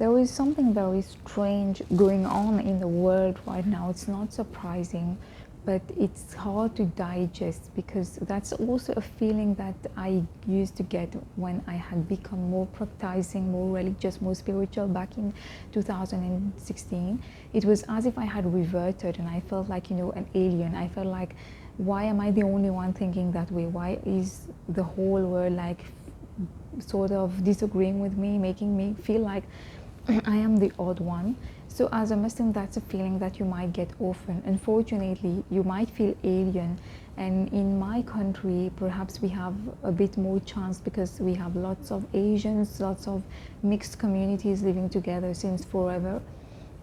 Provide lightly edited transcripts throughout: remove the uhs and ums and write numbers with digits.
There is something very strange going on in the world right now. It's not surprising, but it's hard to digest because that's also a feeling that I used to get when I had become more practicing, more religious, more spiritual back in 2016. It was as if I had reverted and I felt like, an alien. I felt like, why am I the only one thinking that way? Why is the whole world like sort of disagreeing with me, making me feel like I am the odd one. So, as a Muslim, that's a feeling that you might get often. Unfortunately, you might feel alien. And in my country, perhaps we have a bit more chance because we have lots of Asians, lots of mixed communities living together since forever.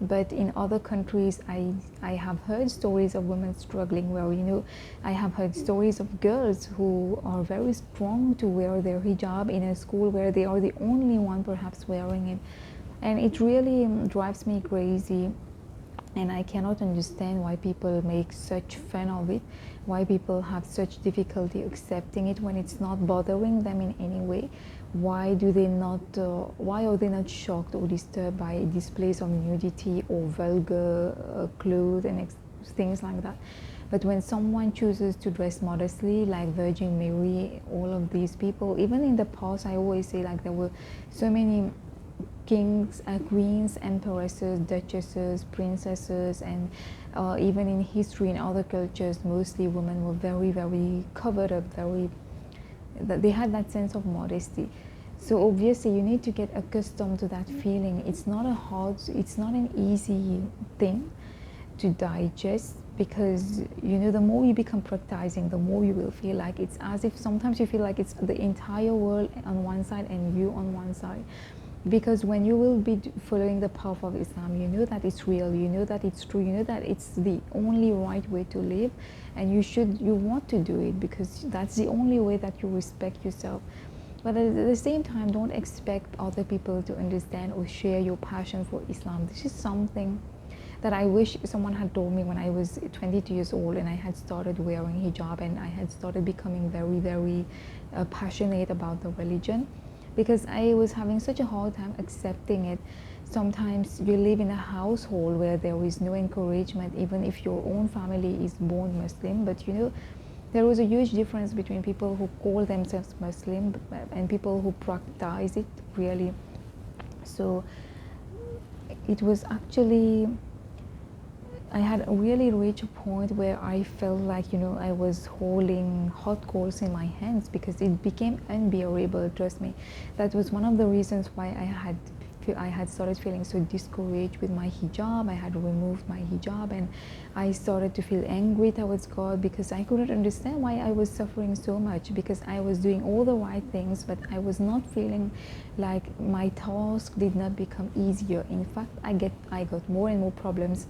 But in other countries, I have heard stories of women struggling where, I have heard stories of girls who are very strong to wear their hijab in a school where they are the only one perhaps wearing it. And it really drives me crazy, and I cannot understand why people make such fun of it, why people have such difficulty accepting it when it's not bothering them in any way. Why are they not shocked or disturbed by displays of nudity or vulgar clothes and things like that? But when someone chooses to dress modestly, like Virgin Mary, all of these people, even in the past, I always say like there were so many kings, queens, empresses, duchesses, princesses, and even in history in other cultures, mostly women were very, very covered up, they had that sense of modesty. So obviously you need to get accustomed to that feeling. It's not an easy thing to digest because the more you become practicing, the more you will feel like it's as if sometimes you feel like it's the entire world on one side and you on one side. Because when you will be following the path of Islam, you know that it's real, you know that it's true, you know that it's the only right way to live, and you want to do it because that's the only way that you respect yourself. But at the same time, don't expect other people to understand or share your passion for Islam. This is something that I wish someone had told me when I was 22 years old and I had started wearing hijab and I had started becoming very, very passionate about the religion, because I was having such a hard time accepting it. Sometimes you live in a household where there is no encouragement, even if your own family is born Muslim. But there was a huge difference between people who call themselves Muslim and people who practice it really. So it was actually, I had really reached a point where I felt like, I was holding hot coals in my hands because it became unbearable, trust me. That was one of the reasons why I had started feeling so discouraged with my hijab. I had removed my hijab and I started to feel angry towards God because I couldn't understand why I was suffering so much, because I was doing all the right things, but I was not feeling like my task did not become easier. In fact, I got more and more problems.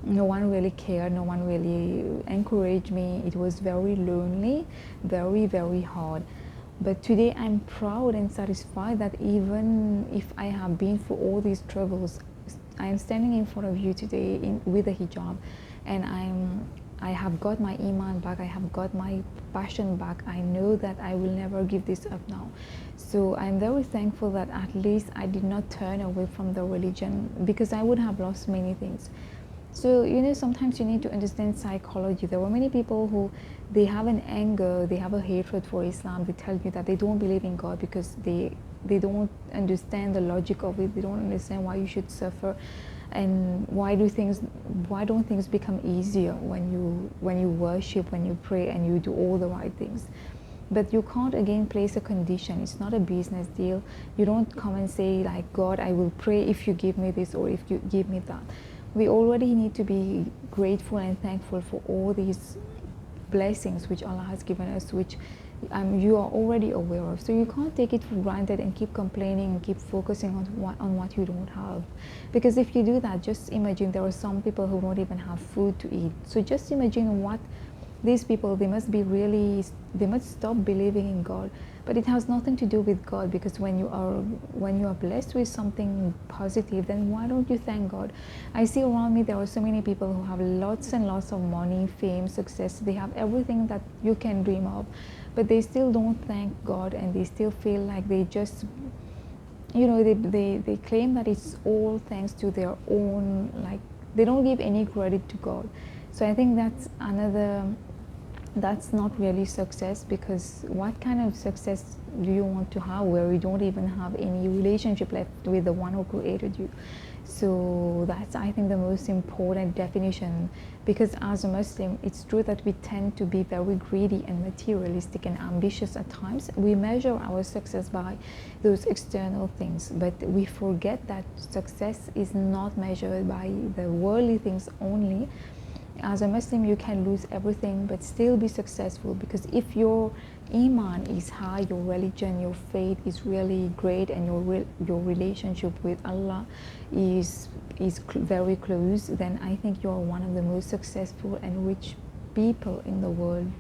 No one really cared, no one really encouraged me. It was very lonely, very, very hard. But today I'm proud and satisfied that even if I have been through all these troubles, I am standing in front of you today with a hijab, and I have got my iman back, I have got my passion back. I know that I will never give this up now. So I'm very thankful that at least I did not turn away from the religion, because I would have lost many things. So sometimes you need to understand psychology. There were many people who, they have an anger, they have a hatred for Islam. They tell you that they don't believe in God because they don't understand the logic of it. They don't understand why you should suffer, and why don't things become easier when you worship, when you pray, and you do all the right things. But you can't again place a condition. It's not a business deal. You don't come and say like, God, I will pray if you give me this or if you give me that. We already need to be grateful and thankful for all these blessings which Allah has given us, which you are already aware of. So you can't take it for granted and keep complaining and keep focusing on what you don't have. Because if you do that, just imagine there are some people who don't even have food to eat. So just imagine what these people, they must stop believing in God. But it has nothing to do with God, because when you are blessed with something positive, then why don't you thank God? I see around me there are so many people who have lots and lots of money, fame, success. They have everything that you can dream of, but they still don't thank God, and they still feel like they just they claim that it's all thanks to their own, like they don't give any credit to God. So I think that's not really success, because what kind of success do you want to have where you don't even have any relationship left with the one who created you? So that's, I think, the most important definition, because as a Muslim, it's true that we tend to be very greedy and materialistic and ambitious at times. We measure our success by those external things, but we forget that success is not measured by the worldly things only. As a Muslim, you can lose everything but still be successful, because if your iman is high, your religion, your faith is really great, and your relationship with Allah is very close, then I think you are one of the most successful and rich people in the world.